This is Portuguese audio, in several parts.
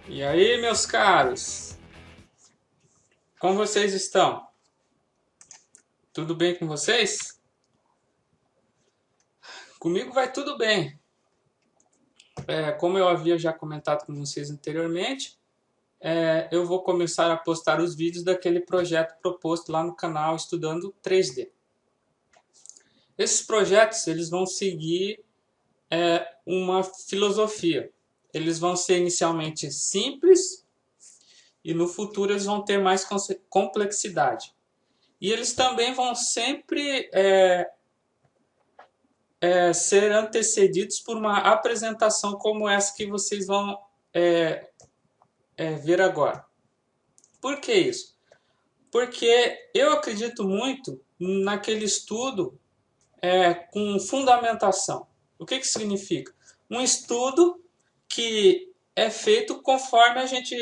E aí, meus caros, como vocês estão? Tudo bem com vocês? Comigo vai tudo bem. Como eu havia já comentado com vocês anteriormente, eu vou começar a postar os vídeos daquele projeto proposto lá no canal Estudando 3D. Esses projetos eles vão seguir uma filosofia. Eles vão ser inicialmente simples e no futuro eles vão ter mais complexidade. E eles também vão sempre ser antecedidos por uma apresentação como essa que vocês vão ver agora. Por que isso? Porque eu acredito muito naquele estudo com fundamentação. O que significa? Um estudo que é feito conforme a gente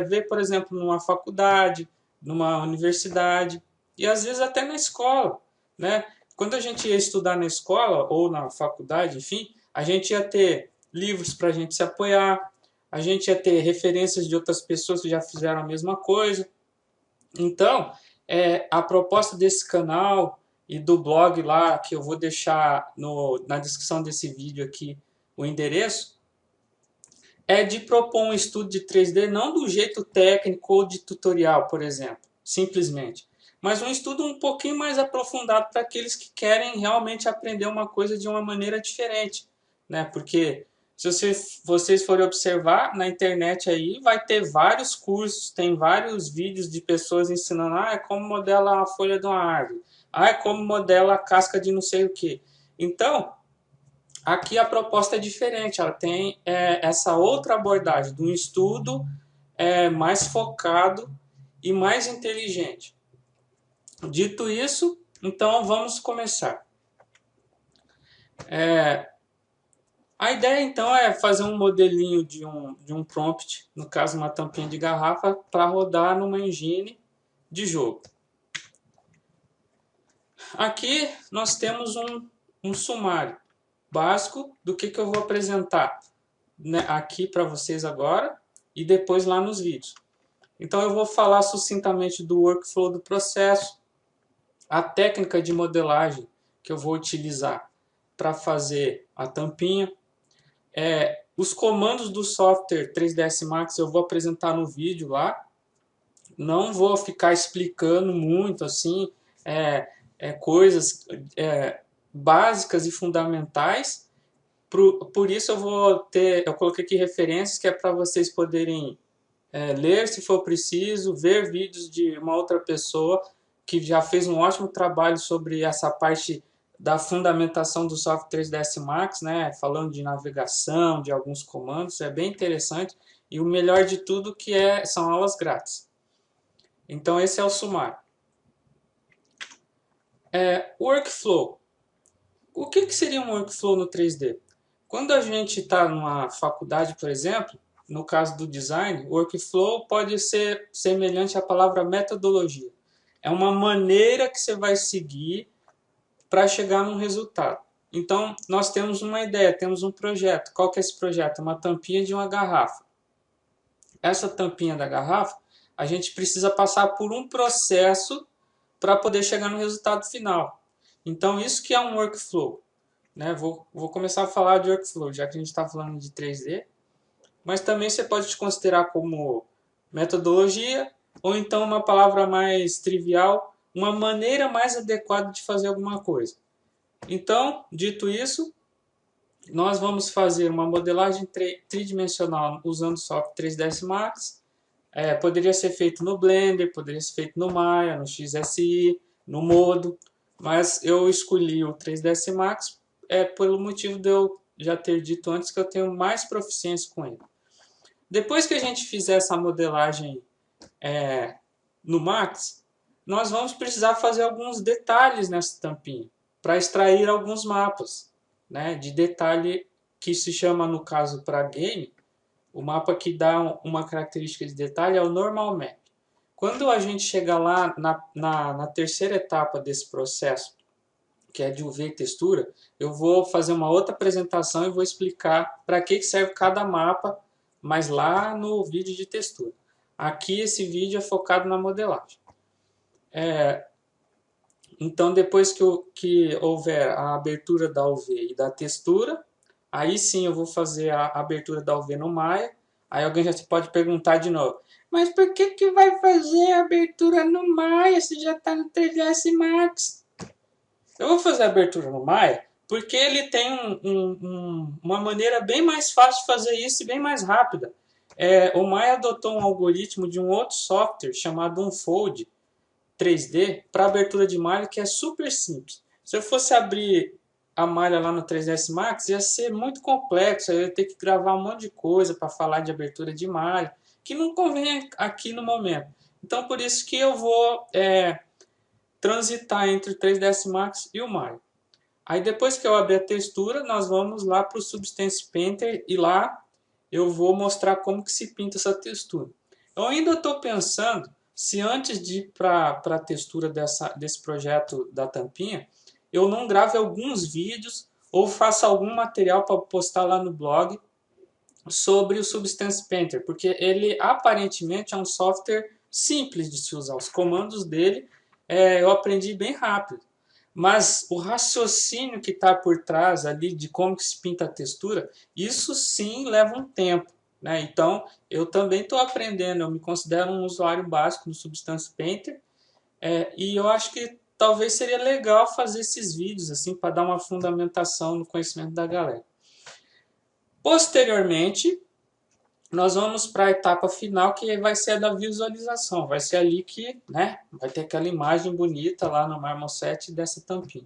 vê, por exemplo, numa faculdade, numa universidade e às vezes até na escola, né? Quando a gente ia estudar na escola ou na faculdade, enfim, a gente ia ter livros para a gente se apoiar, a gente ia ter referências de outras pessoas que já fizeram a mesma coisa. Então, a proposta desse canal e do blog lá, que eu vou deixar na descrição desse vídeo aqui o endereço, é de propor um estudo de 3D não do jeito técnico ou de tutorial, por exemplo, simplesmente, mas um estudo um pouquinho mais aprofundado para aqueles que querem realmente aprender uma coisa de uma maneira diferente, né? Porque se vocês forem observar na internet aí, vai ter vários cursos, tem vários vídeos de pessoas ensinando, como modela a folha de uma árvore, como modela a casca de não sei o que. Então, aqui a proposta é diferente, ela tem essa outra abordagem de um estudo mais focado e mais inteligente. Dito isso, então vamos começar. A ideia então é fazer um modelinho de um prompt, no caso uma tampinha de garrafa, para rodar numa engine de jogo. Aqui nós temos um sumário básico do que eu vou apresentar, né, aqui para vocês agora e depois lá nos vídeos. Então eu vou falar sucintamente do workflow do processo, a técnica de modelagem que eu vou utilizar para fazer a tampinha, os comandos do software 3ds Max eu vou apresentar no vídeo lá, não vou ficar explicando muito assim coisas básicas e fundamentais. Por isso eu coloquei aqui referências que é para vocês poderem ler se for preciso, ver vídeos de uma outra pessoa que já fez um ótimo trabalho sobre essa parte da fundamentação do software 3ds Max, né? Falando de navegação, de alguns comandos, é bem interessante. E o melhor de tudo que são aulas grátis. Então esse é o sumário. Workflow. O que seria um workflow no 3D? Quando a gente está numa faculdade, por exemplo, no caso do design, workflow pode ser semelhante à palavra metodologia. É uma maneira que você vai seguir para chegar num resultado. Então, nós temos uma ideia, temos um projeto. Qual que é esse projeto? Uma tampinha de uma garrafa. Essa tampinha da garrafa, a gente precisa passar por um processo para poder chegar no resultado final. Então, isso que é um workflow. Né? Vou começar a falar de workflow, já que a gente está falando de 3D. Mas também você pode considerar como metodologia, ou então uma palavra mais trivial, uma maneira mais adequada de fazer alguma coisa. Então, dito isso, nós vamos fazer uma modelagem tridimensional usando o software 3ds Max. Poderia ser feito no Blender, poderia ser feito no Maya, no XSI, no Modo, mas eu escolhi o 3ds Max pelo motivo de eu já ter dito antes que eu tenho mais proficiência com ele. Depois que a gente fizer essa modelagem no Max, nós vamos precisar fazer alguns detalhes nessa tampinha para extrair alguns mapas, né, de detalhe que se chama, no caso para game, o mapa que dá uma característica de detalhe é o Normal Map. Quando a gente chegar lá na terceira etapa desse processo, que é de UV e textura, eu vou fazer uma outra apresentação e vou explicar para que serve cada mapa mas lá no vídeo de textura. Aqui esse vídeo é focado na modelagem. Então depois que houver a abertura da UV e da textura, aí sim eu vou fazer a abertura da UV no Maya. Aí alguém já pode perguntar de novo, mas por que vai fazer a abertura no Maya se já está no 3ds Max? Eu vou fazer a abertura no Maya porque ele tem uma maneira bem mais fácil de fazer isso e bem mais rápida. O Maya adotou um algoritmo de um outro software chamado Unfold 3D para abertura de malha que é super simples. Se eu fosse abrir a malha lá no 3ds Max, ia ser muito complexo, eu ia ter que gravar um monte de coisa para falar de abertura de malha, que não convém aqui no momento. Então, por isso que eu vou transitar entre o 3ds Max e o Maya. Aí depois que eu abrir a textura, nós vamos lá para o Substance Painter e lá eu vou mostrar como que se pinta essa textura. Eu ainda estou pensando se antes de ir para a textura desse projeto da tampinha, eu não grave alguns vídeos ou faça algum material para postar lá no blog sobre o Substance Painter, porque ele aparentemente é um software simples de se usar. Os comandos dele eu aprendi bem rápido. Mas o raciocínio que está por trás ali de como que se pinta a textura, isso sim leva um tempo. Né? Então, eu também estou aprendendo, eu me considero um usuário básico no Substance Painter, e eu acho que talvez seria legal fazer esses vídeos assim para dar uma fundamentação no conhecimento da galera. Posteriormente, nós vamos para a etapa final, que vai ser a da visualização. Vai ser ali que vai ter aquela imagem bonita lá no Marmoset dessa tampinha.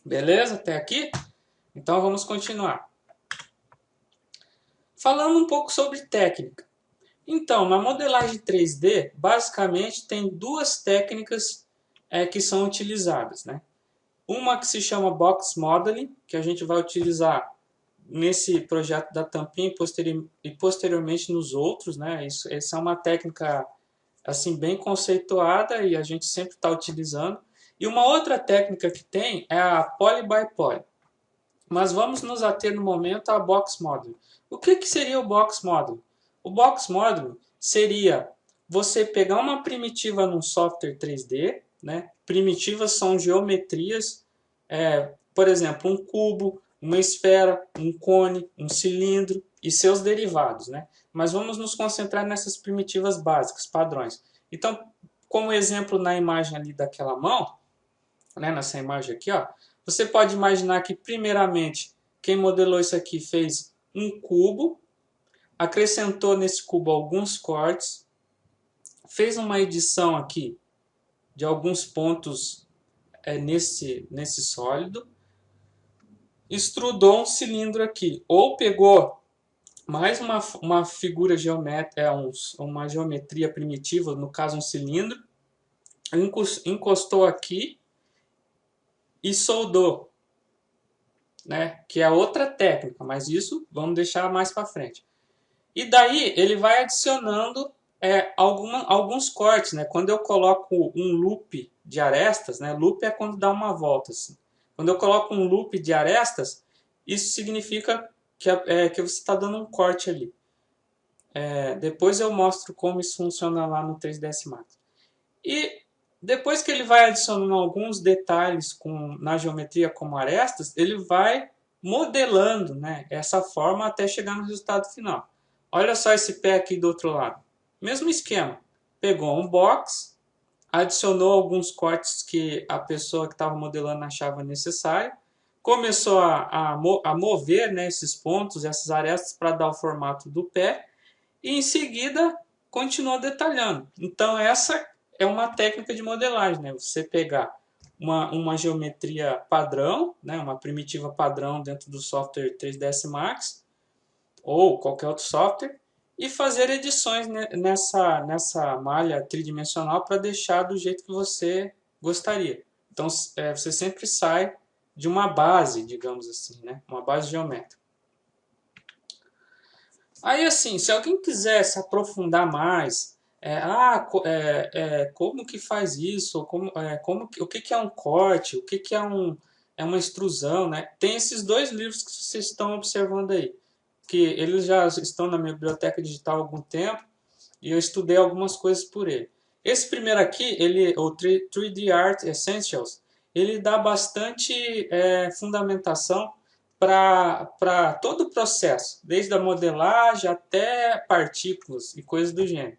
Beleza? Até aqui? Então vamos continuar. Falando um pouco sobre técnica. Então, na modelagem 3D, basicamente tem duas técnicas que são utilizadas. Né? Uma que se chama Box Modeling, que a gente vai utilizar nesse projeto da tampinha e posteriormente nos outros. Né? Essa é uma técnica assim, bem conceituada e a gente sempre está utilizando. E uma outra técnica que tem é a Poly by Poly. Mas vamos nos ater no momento a Box Modeling. O que seria o Box Modeling? O Box Modeling seria você pegar uma primitiva num software 3D, né? Primitivas são geometrias, por exemplo, um cubo, uma esfera, um cone, um cilindro e seus derivados, né? Mas vamos nos concentrar nessas primitivas básicas, padrões. Então, como exemplo na imagem ali daquela mão, né, nessa imagem aqui, ó, você pode imaginar que, primeiramente, quem modelou isso aqui fez um cubo, acrescentou nesse cubo alguns cortes, fez uma edição aqui de alguns pontos nesse sólido, extrudou um cilindro aqui, ou pegou mais uma figura geométrica, uma geometria primitiva, no caso um cilindro, encostou aqui e soldou, né? Que é outra técnica, mas isso vamos deixar mais para frente. E daí ele vai adicionando alguns cortes, né? Quando eu coloco um loop de arestas, né? Loop é quando dá uma volta. Assim. Quando eu coloco um loop de arestas, isso significa que você está dando um corte ali. Depois eu mostro como isso funciona lá no 3ds Max. E depois que ele vai adicionando alguns detalhes na geometria como arestas, ele vai modelando, né, essa forma até chegar no resultado final. Olha só esse pé aqui do outro lado. Mesmo esquema. Pegou um box, adicionou alguns cortes que a pessoa que estava modelando achava necessário, começou a mover, né, esses pontos, essas arestas para dar o formato do pé, e em seguida continuou detalhando. Então essa é uma técnica de modelagem, né? Você pegar uma geometria padrão, né? Uma primitiva padrão dentro do software 3ds Max ou qualquer outro software e fazer edições nessa malha tridimensional para deixar do jeito que você gostaria. Então você sempre sai de uma base, digamos assim, né? Uma base geométrica. Aí, assim, se alguém quiser se aprofundar mais, como que faz isso? O que é um corte? O que é uma extrusão, né? Tem esses dois livros que vocês estão observando aí. que eles já estão na minha biblioteca digital há algum tempo e eu estudei algumas coisas por ele. Esse primeiro aqui, o 3D Art Essentials, ele dá bastante fundamentação para todo o processo, desde a modelagem até partículas e coisas do gênero.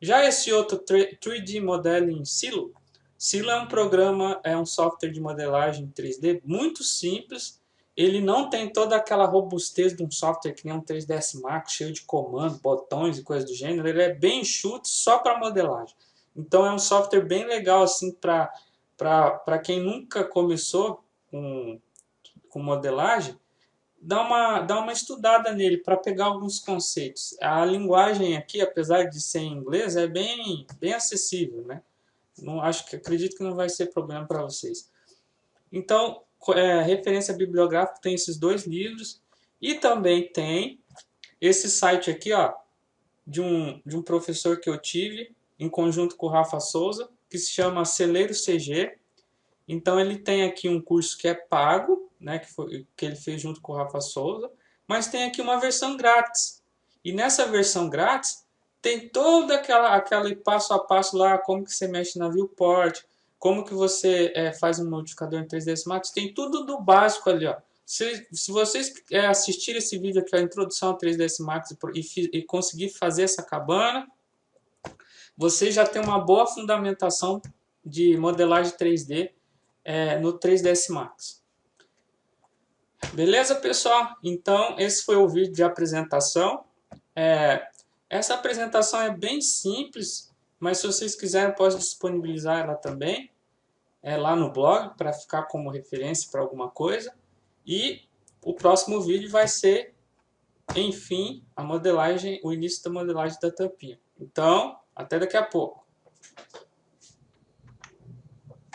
Já esse outro 3D Modeling Silo, Silo é um programa, é um software de modelagem 3D muito simples. Ele não tem toda aquela robustez de um software que nem um 3ds Max, cheio de comandos, botões e coisas do gênero. Ele é bem enxuto só para modelagem. Então é um software bem legal assim para quem nunca começou com modelagem, dá uma estudada nele para pegar alguns conceitos. A linguagem aqui, apesar de ser em inglês, é bem acessível, né? Não, acredito que não vai ser problema para vocês. Então, referência bibliográfica tem esses dois livros e também tem esse site aqui, ó, de um professor que eu tive em conjunto com o Rafa Souza, que se chama Celeiro CG. Então ele tem aqui um curso que é pago, né, que ele fez junto com o Rafa Souza, mas tem aqui uma versão grátis. E nessa versão grátis tem toda aquele passo a passo lá, como que você mexe na viewport, como que você faz um modificador em 3ds Max, tem tudo do básico ali, ó. Se vocês assistirem esse vídeo aqui, a introdução ao 3ds Max e conseguir fazer essa cabana, você já tem uma boa fundamentação de modelagem 3D no 3ds Max. Beleza, pessoal? Então, esse foi o vídeo de apresentação. Essa apresentação é bem simples, mas se vocês quiserem, posso disponibilizar ela também lá no blog, para ficar como referência para alguma coisa. E o próximo vídeo vai ser, enfim, a modelagem, o início da modelagem da tampinha. Então, até daqui a pouco.